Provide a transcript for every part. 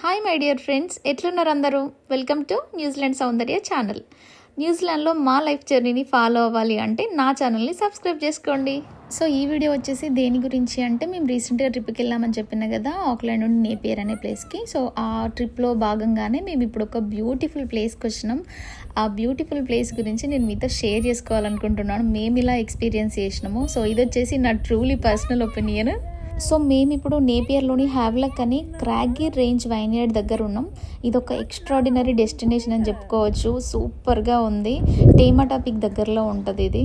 Hi my dear friends, ఎట్లున్నారు అందరూ? Welcome to New Zealand Soundarya channel. న్యూజిలాండ్లో మా లైఫ్ జర్నీని ఫాలో అవ్వాలి అంటే నా ఛానల్ని సబ్స్క్రైబ్ చేసుకోండి. సో ఈ వీడియో వచ్చేసి దేని గురించి అంటే, మేము రీసెంట్గా ట్రిప్కి వెళ్ళామని చెప్పిన కదా, ఆక్లాండ్ నుండి నేపియర్ అనే ప్లేస్కి. సో ఆ ట్రిప్లో భాగంగానే మేము ఇప్పుడు ఒక బ్యూటిఫుల్ ప్లేస్కి వచ్చినాం. ఆ బ్యూటిఫుల్ ప్లేస్ గురించి నేను మీతో షేర్ చేసుకోవాలనుకుంటున్నాను. మేము ఇలా ఎక్స్పీరియన్స్ చేసినాము. సో ఇది వచ్చేసి నా ట్రూలీ పర్సనల్ ఒపీనియన్. సో మేము ఇప్పుడు నేపియర్లోని హ్యావ్లక్ అని క్రాగ్గిర్ రేంజ్ వైన్యార్డ్ దగ్గర ఉన్నాం. ఇది ఒక ఎక్స్ట్రాడినరీ డెస్టినేషన్ అని చెప్పుకోవచ్చు. సూపర్గా ఉంది. టేమాటా పీక్ దగ్గరలో ఉంటుంది. ఇది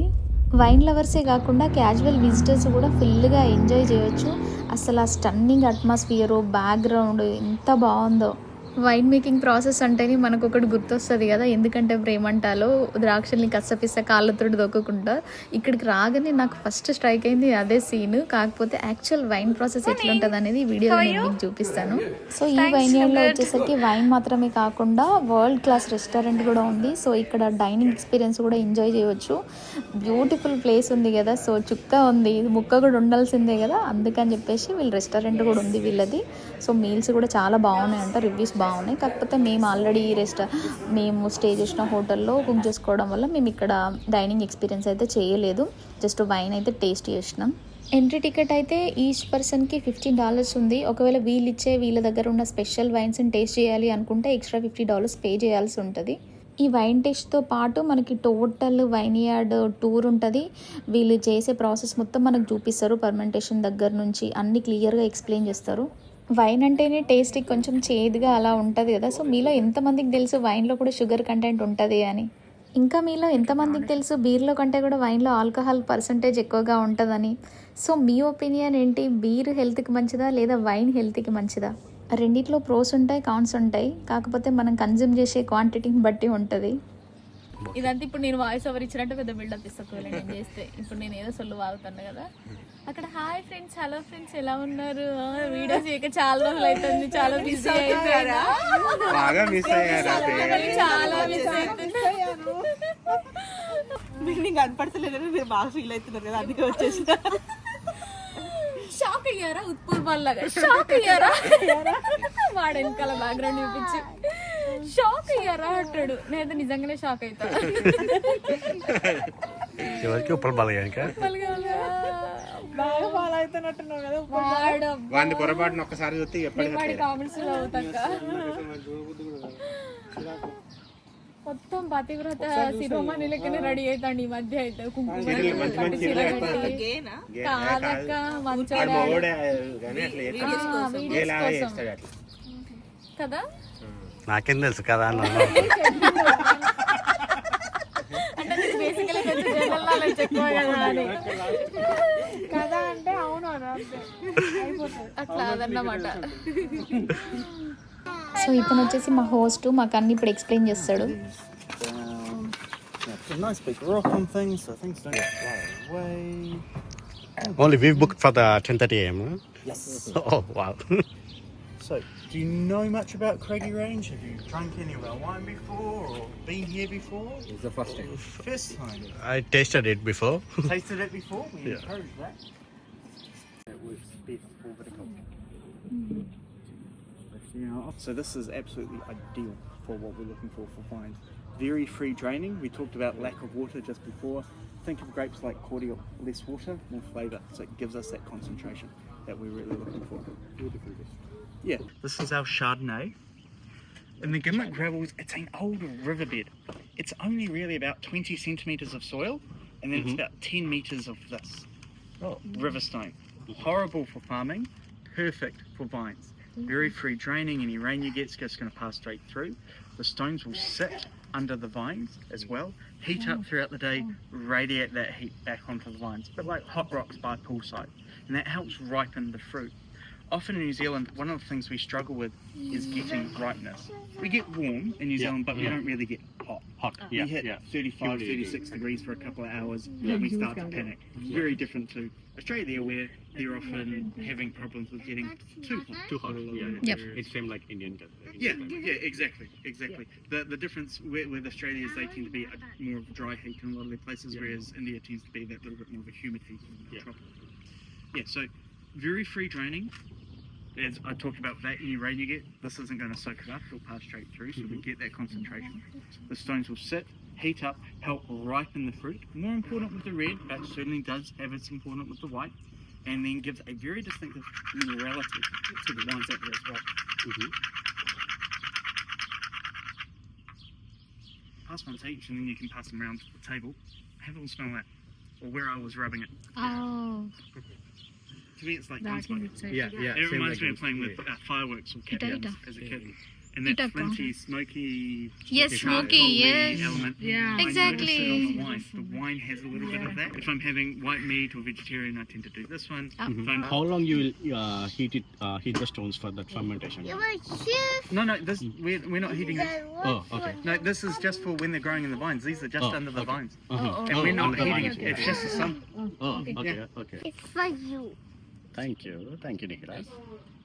వైన్ లవర్సే కాకుండా క్యాజువల్ విజిటర్స్ కూడా ఫుల్గా ఎంజాయ్ చేయొచ్చు. అసలు ఆ స్టన్నింగ్ అట్మాస్ఫియరు, బ్యాక్గ్రౌండ్ ఎంత బాగుందో. వైన్ మేకింగ్ ప్రాసెస్ అంటేనే మనకు ఒకటి గుర్తొస్తుంది కదా, ఎందుకంటే ప్రేమంటాలో ద్రాక్షల్ని కచ్చపిస్త కాళ్ళతోటి దొక్కకుండా. ఇక్కడికి రాగానే నాకు ఫస్ట్ స్ట్రైక్ అయింది అదే సీన్. కాకపోతే యాక్చువల్ వైన్ ప్రాసెస్ ఎట్లుంటుంది అనేది ఈ వీడియోలో నేను మీకు చూపిస్తాను. సో ఈ వైన్ యార్డ్లో వచ్చేసరికి వైన్ మాత్రమే కాకుండా వరల్డ్ క్లాస్ రెస్టారెంట్ కూడా ఉంది. సో ఇక్కడ డైనింగ్ ఎక్స్పీరియన్స్ కూడా ఎంజాయ్ చేయవచ్చు. బ్యూటిఫుల్ ప్లేస్ ఉంది కదా, సో చుక్క ఉంది, ముక్క కూడా ఉండాల్సిందే కదా, అందుకని చెప్పేసి వీళ్ళ రెస్టారెంట్ కూడా ఉంది వీళ్ళది. సో మీల్స్ కూడా చాలా బాగున్నాయంట, రివ్యూస్ బాగున్నాయి. కాకపోతే మేము ఆల్రెడీ మేము స్టే చేసిన హోటల్లో కుక్ చేసుకోవడం వల్ల మేము ఇక్కడ డైనింగ్ ఎక్స్పీరియన్స్ అయితే చేయలేదు. జస్ట్ వైన్ అయితే టేస్ట్ చేసినాం. ఎంట్రీ టికెట్ అయితే ఈచ్ పర్సన్కి $15 ఉంది. ఒకవేళ వీళ్ళ దగ్గర ఉన్న స్పెషల్ వైన్స్ని టేస్ట్ చేయాలి అనుకుంటే ఎక్స్ట్రా $50 పే చేయాల్సి ఉంటుంది. ఈ వైన్ టేస్ట్తో పాటు మనకి టోటల్ వైన్యార్డ్ టూర్ ఉంటుంది. వీళ్ళు చేసే ప్రాసెస్ మొత్తం మనకు చూపిస్తారు. పర్మెంటేషన్ దగ్గర నుంచి అన్ని క్లియర్గా ఎక్స్ప్లెయిన్ చేస్తారు. వైన్ అంటేనే టేస్ట్ కొంచెం చేదుగా అలా ఉంటుంది కదా. సో మీలో ఎంతమందికి తెలుసు వైన్లో కూడా షుగర్ కంటెంట్ ఉంటుంది అని? ఇంకా మీలో ఎంతమందికి తెలుసు బీర్లో కంటే కూడా వైన్లో ఆల్కహాల్ పర్సంటేజ్ ఎక్కువగా ఉంటుందని? సో మీ ఒపీనియన్ ఏంటి? బీర్ హెల్త్కి మంచిదా లేదా వైన్ హెల్త్కి మంచిదా? రెండిట్లో ప్రోస్ ఉంటాయి, కాన్స్ ఉంటాయి. కాకపోతే మనం కన్జ్యూమ్ చేసే క్వాంటిటీని బట్టి ఉంటుంది. ఇదంతా ఇప్పుడు నేను వాయిస్ ఓవర్ ఇచ్చినట్టు పెద్ద బిల్డప్ ఇస్తాను నేను చేస్తే. ఇప్పుడు నేను ఏదో సొల్లు వాగుతాను కదా. అక్కడ హాయ్ ఫ్రెండ్స్, హలో ఫ్రెండ్స్, ఎలా ఉన్నారు? వీడియోస్ చేయక చాలా రోజులు అవుతుంది, చాలా బిజీ అయిపోయారా? చాలా మిస్ అవుతుంది. మీకు కనపడతలేదని మీరు బాగా ఫీల్ అవుతున్నారు కదా, అందుకే వచ్చేసి షాక్ అయ్యారా? ఉత్పూర్ వాళ్ళగా షాక్ అయ్యారా? వాడు వెనకాల బ్యాక్గ్రౌండ్ చూపించి షాక్ అయ్యారా అంటాడు. నేనైతే నిజంగానే షాక్ అవుతా. ఎవరికి ఉప్పల్ బాలయ్యానికా? బాగా ఫాలో అవుతున్నట్టున్నావు కదా. వాడిని పొరపాటున ఒక్కసారి చూస్తే వాడి కామెంట్స్ లో అవుతాక మొత్తం పతివ్రత శిరోమణి లెక్కనే రెడీ అవుతాడు ఈ మధ్య. అయితే కాదక్క మంచోడా కదా. నాకేం తెలుసు కదా అన్న. అంటే బేసికలీ కొంచెం జనరల్ నాలెడ్జ్ ఎక్కువ కదా అని. కదా అంటే అవును అట్లా అదన్నమాట. సో ఇతను వచ్చేసి మా హోస్ట్, మాకు అన్ని ఇప్పుడు ఎక్స్ప్లెయిన్ చేస్తాడు. Only we've booked for the 10:30 a.m. Huh? Yes. Oh wow. So, do you know much about Craigie Range? Have you drunk any of our wine before or been here before? It's the first time. First time. I tasted it before. Tasted it before? We Yeah. encourage that. It works best for viticulture. So this is absolutely ideal for what we're looking for wines. Very free draining. We talked about lack of water just before. Think of grapes like cordial, less water, more flavour. So it gives us that concentration that we're really looking for. Yeah. This is our Chardonnay. In the Gimlet Gravels, it's an old riverbed. It's only really about 20 centimetres of soil, and then it's about 10 metres of this river stone. Horrible for farming, perfect for vines. Very free draining. Any rain you get is just going to pass straight through. The stones will sit under the vines as well, heat up throughout the day, radiate that heat back onto the vines, a bit like hot rocks by poolside, and that helps ripen the fruit. Often in New Zealand, one of the things we struggle with is getting ripeness. We get warm in New Zealand, but we don't really get hot. We hit 35, 36 degrees for a couple of hours, and we start to panic. Very different to Australia, where they're often having problems with getting too hot. Yep. It seemed like Indian. Exactly. The difference with Australia is they tend to be more of a dry heat in a lot of their places, whereas India tends to be that little bit more of a humid heat. So very free draining. as I talked about, that any rain you get, this isn't going to soak it up. It'll pass straight through, so we get that concentration. The stones will sit, heat up, help ripen the fruit. More important with the red, but certainly does have its important with the white, and then gives a very distinctive minerality to the wines that are as well. Pass one to each, and then you can pass them around the table. Have a little smell that, or where I was rubbing it. To me, it's like gun smoke. Yeah. It reminds me of playing with fireworks or cat guns as a kid. And that flinty, smoky, Yes, smoky, yes. element. Yeah. I Exactly. noticed it on the wine. The wine has a little bit of that. If I'm having white meat or vegetarian, I tend to do this one. If I'm- How long you will heat the stones for that fermentation? No, we're not heating it. Oh, okay. No, this is just for when they're growing in the vines. These are just under the vines. And Oh, we're not under the heating vines, it. It's just the sun. Oh, okay. It's for you. Thank you, Nicholas.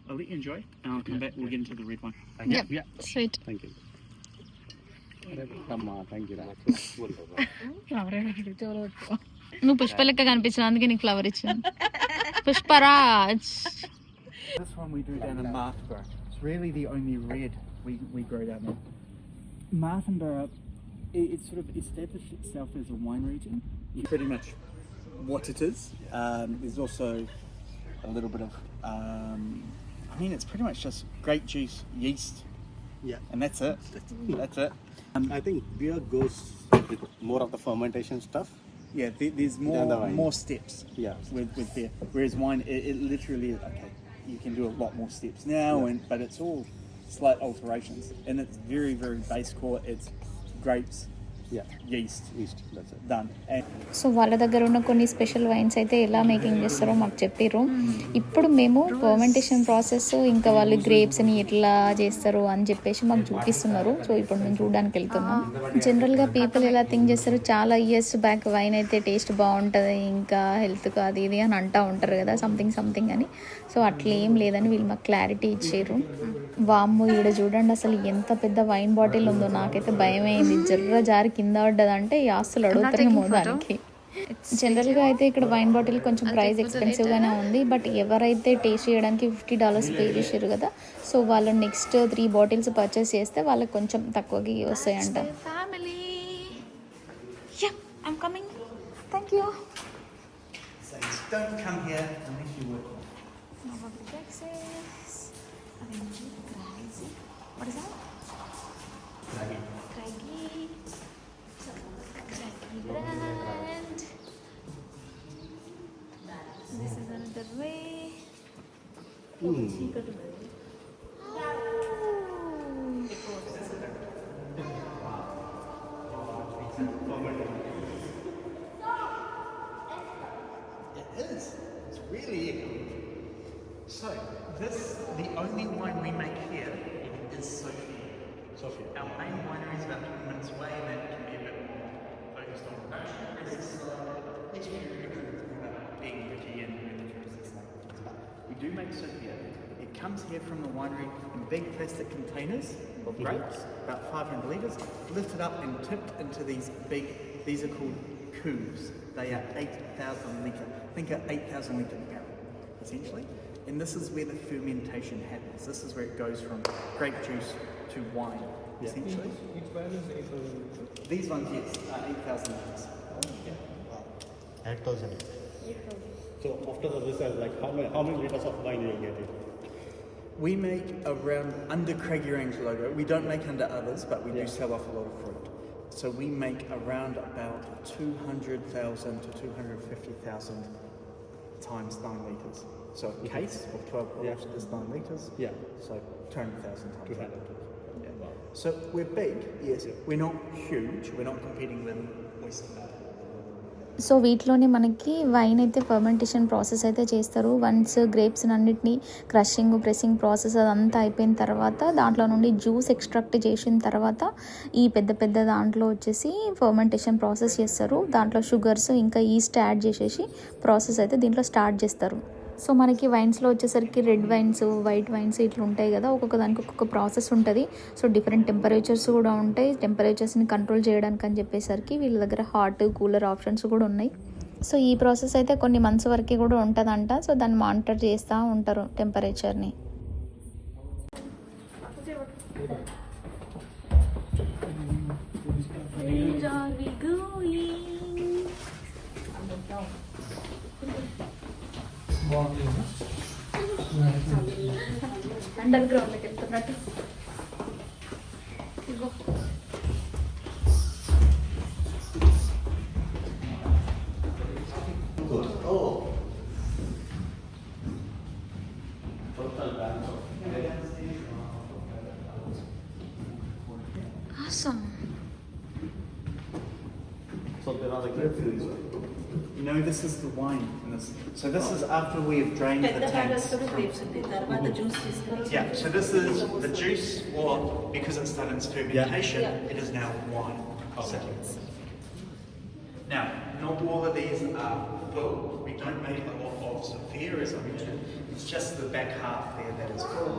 I'll let you enjoy, and I'll come back. We'll get into the red wine. Yeah. Sweet. Thank you. Come on, thank you. నువ్వు పుష్ప లెక్క కనిపించిన అందుకే నీకు flower ఇచ్చాను. Pushparaj. This one we do down in Martinborough. It's really the only red we grow down there. Martinborough, it sort of established itself as a wine region. Pretty much what it is. There's also a little bit of, it's pretty much just grape juice, yeast, Yeah. and that's it. That's it. I think beer goes with more of the fermentation stuff. Yeah, there's Down the wine. more steps Yeah. with beer. Whereas wine, it literally, okay, you can do a lot more steps now, but it's all slight alterations. And it's very, very base core. It's grapes, Yeah. yeast, That's it. done. And so వాళ్ళ దగ్గర ఉన్న కొన్ని special wines అయితే ఎలా making చేస్తారో మాకు చెప్పారు. ఇప్పుడు మేము ఫర్మెంటేషన్ ప్రాసెస్ ఇంకా వాళ్ళు గ్రేప్స్ని ఎట్లా చేస్తారు అని చెప్పేసి మాకు చూపిస్తున్నారు. సో ఇప్పుడు మేము చూడడానికి వెళ్తున్నాం. జనరల్గా పీపుల్ ఎలా థింక్ చేస్తారు, చాలా ఇయర్స్ బ్యాక్ వైన్ అయితే టేస్ట్ బాగుంటుంది, ఇంకా హెల్త్ కాదు ఇది అని అంటూ ఉంటారు కదా, సంథింగ్ అని. సో అట్లా ఏం లేదని వీళ్ళు మాకు క్లారిటీ ఇచ్చారు. వామ్మో, ఈడ చూడండి అసలు ఎంత పెద్ద వైన్ బాటిల్ ఉందో. నాకైతే భయం అయింది, జర్ర జారి కింద పడ్డదంటే ఈ ఆస్తులు అడుగుతారేమో దానికి. జనరల్గా అయితే ఇక్కడ వైన్ బాటిల్ కొంచెం ప్రైస్ ఎక్స్పెన్సివ్గానే ఉంది. బట్ ఎవరైతే టేస్ట్ చేయడానికి $50 పే చేశారు కదా, సో వాళ్ళు నెక్స్ట్ 3 బాటిల్స్ పర్చేస్ చేస్తే వాళ్ళకి కొంచెం తక్కువకి వస్తాయంట. Family, yeah, I'm coming. Thank you. don't come here unless you work. What is that? Craggy brand. This is another way. It is. It's really good. So, the only wine we make here is Sophia. Our main winery is about 20 minutes away, and that can be a bit more focused on production. This is being veggie and we do make Sophia. It comes here from the winery in big plastic containers of grapes, about 500 litres, lifted up and tipped into these are called cuves. They are 8,000 litre. Think of 8,000 litre barrel, essentially. And this is where the fermentation happens. This is where it goes from grape juice to wine, essentially. Each barrel is 8,000 liters. These ones, yes, are 8,000 litres. 8,000. So after the result, like how many liters of wine you get it? We make around, under Craigie Range logo, we don't make under others, but we do sell off a lot of fruit. So we make around about 200,000 to 250,000 times 9 litres. So a case of 12 bottles is 9 litres. Yeah. So 200,000 times 200. 9 litres. Yeah. So we're big, yes. We're not huge. We're not competing with Western. So వీటిలోనే మనకి wine అయితే fermentation process అయితే చేస్తారు. Once grapes అన్నిటినీ crushing, pressing process అదంతా అయిపోయిన తర్వాత దాంట్లో నుండి జ్యూస్ ఎక్స్ట్రాక్ట్ చేసిన తర్వాత ఈ పెద్ద దాంట్లో వచ్చేసి ఫర్మెంటేషన్ ప్రాసెస్ చేస్తారు. దాంట్లో షుగర్స్ ఇంకా ఈస్ట్ యాడ్ చేసేసి ప్రాసెస్ అయితే దీంట్లో స్టార్ట్ చేస్తారు. సో మనకి వైన్స్లో వచ్చేసరికి రెడ్ వైన్స్, వైట్ వైన్స్ ఇట్లా ఉంటాయి కదా, ఒక్కొక్క దానికి ఒక్కొక్క ప్రాసెస్ ఉంటుంది. సో డిఫరెంట్ టెంపరేచర్స్ కూడా ఉంటాయి. టెంపరేచర్స్ని కంట్రోల్ చేయడానికి అని చెప్పేసరికి వీళ్ళ దగ్గర హాట్, కూలర్ ఆప్షన్స్ కూడా ఉన్నాయి. సో ఈ ప్రాసెస్ అయితే కొన్ని మంత్స్ వరకు కూడా ఉంటుందంట. సో దాన్ని మానిటర్ చేస్తూ ఉంటారు టెంపరేచర్ని. Where are we going? Under గ్రౌండ్కి వెళ్తున్నట్టు. ఇగో awesome. So there are the grapes in this one. No, this is the wine. In this. So this is after we have drained the tanks. Yeah, so this is the juice, or because it's done its fermentation, it is now wine. So, now, not all of these are full. We don't make a lot of Sophia, as I mentioned. It's just the back half there that is full.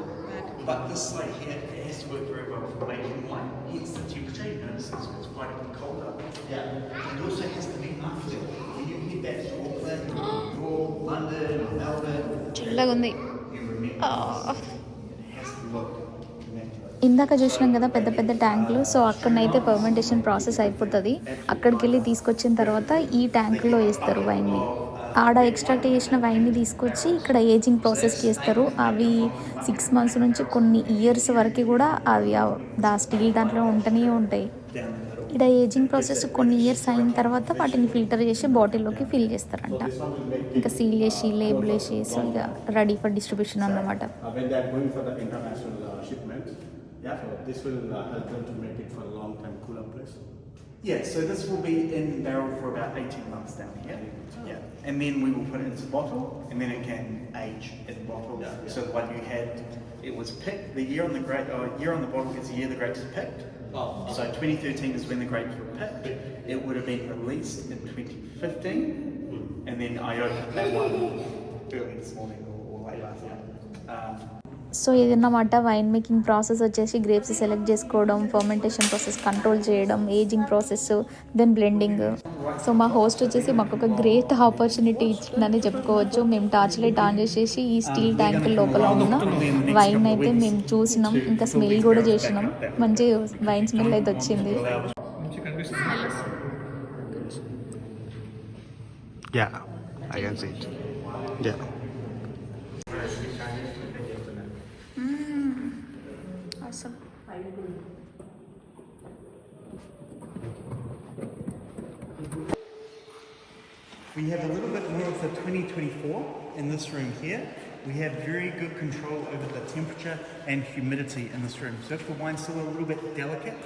But this side here, it has to work very well for making wine. Hence the temperature, you notice it's quite a bit colder. Yeah. And also has to be after. When you hit that to Auckland, or York, London, or Melbourne, చల్లగా ఉంది. you remember this. It has to look immaculate. ఇందాక చూసినాం కదా పెద్ద పెద్ద ట్యాంకులు. So అక్కడనైతే fermentation process అయిపోతుంది. అక్కడికి వెళ్ళి తీసుకొచ్చిన తర్వాత ఈ ట్యాంకులో వేస్తారు వైన్ని. ఆడ ఎక్స్ట్రాక్ట్ చేసిన వైన్ని తీసుకొచ్చి ఇక్కడ ఏజింగ్ ప్రాసెస్కి వేస్తారు. అవి 6 months నుంచి కొన్ని ఇయర్స్ వరకు కూడా అవి స్టీల్ దాంట్లో ఉంటూనే ఉంటాయి. ఇక్కడ ఏజింగ్ ప్రాసెస్ కొన్ని ఇయర్స్ అయిన తర్వాత వాటిని ఫిల్టర్ చేసి బాటిల్లోకి ఫిల్ చేస్తారంట. ఇంకా సీల్ చేసి లేబుల్ వేసి సో ఇక రెడీ ఫర్ డిస్ట్రిబ్యూషన్ అన్నమాట. When they are going for the international shipment, so this will help them to make it for a long time cooler place. Yeah, so this will be in barrel for about 18 months down here. Yeah. And then we will put it into bottle, and then it can age in bottle. So the one you had, it was picked, the year on the year on the bottle is the year the grapes were picked. So 2013 is when the grapes were picked. It would have been released in 2015, and then I opened that one early this morning or late last night. So ఇదన్నమాట wine making process వచ్చేసి grapes select చేసుకోవడం, fermentation process control చేయడం, ageing process, then blending. So మా host వచ్చేసి మాకు ఒక great opportunity ఇచ్చిందని చెప్పుకోవచ్చు. మేము టార్చ్ లైట్ ఆన్ చేసేసి ఈ స్టీల్ ట్యాంక్ లోపల ఉన్న వైన్ అయితే మేము చూసినాం, ఇంకా స్మెల్ కూడా చేసినాం. మంచి వైన్ స్మెల్ అయితే వచ్చింది. Yeah, I can see it. Yeah. Awesome. We have a little bit more of the 2024 in this room here. We have very good control over the temperature and humidity in this room. So if the wine's still a little bit delicate,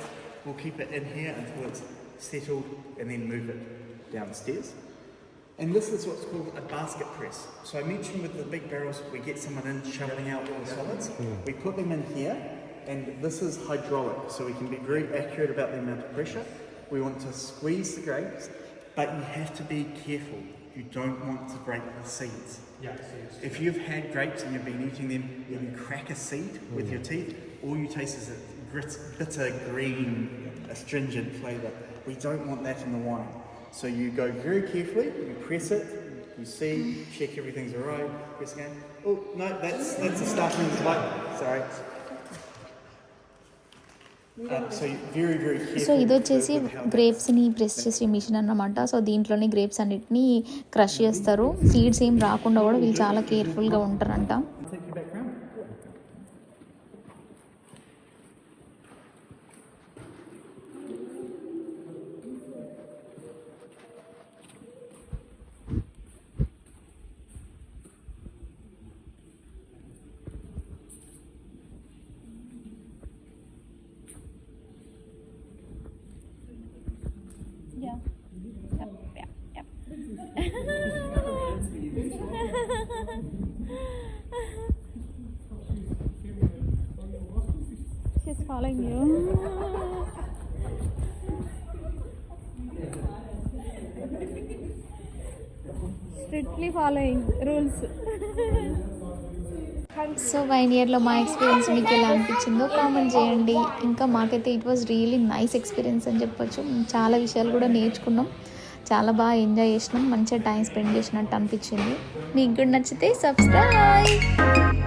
we'll keep it in here until it's settled and then move it downstairs. And this is what's called a basket press. So I mentioned with the big barrels, we get someone in shoveling out all the solids. We put them in here, and this is hydraulic, so we can be very accurate about the amount of pressure. We want to squeeze the grapes, but you have to be careful. You don't want to break the seeds. If you've had grapes and you've been eating them, and you crack a seed with your teeth, all you taste is a bitter, green, astringent flavour. We don't want that in the wine. So you go very carefully, you press it, you see, check everything's alright, press again. Oh, no, that's the starting light. Sorry. So very, very careful. So ఇది వచ్చేసి గ్రేప్స్ని press చేసే machine అన్నమాట. So దీంట్లోనే grapes అన్నిటిని crush చేస్తారు. Seeds ఏం రాకుండా కూడా వీళ్ళు చాలా కేర్ఫుల్గా ఉంటారంట. Take you back round. She's following you. Strictly following rules. So wine ఇయర్లో మా ఎక్స్పీరియన్స్ మీకు ఎలా అనిపించిందో కామెంట్ చేయండి. ఇంకా మాకైతే it was really nice experience అని చెప్పొచ్చు. చాలా విషయాలు కూడా నేర్చుకున్నాం, చాలా బాగా ఎంజాయ్ చేసినాం, మంచిగా టైం స్పెండ్ చేసినట్టు అనిపించింది. మీకు కూడా నచ్చితే సబ్స్క్రైబ్.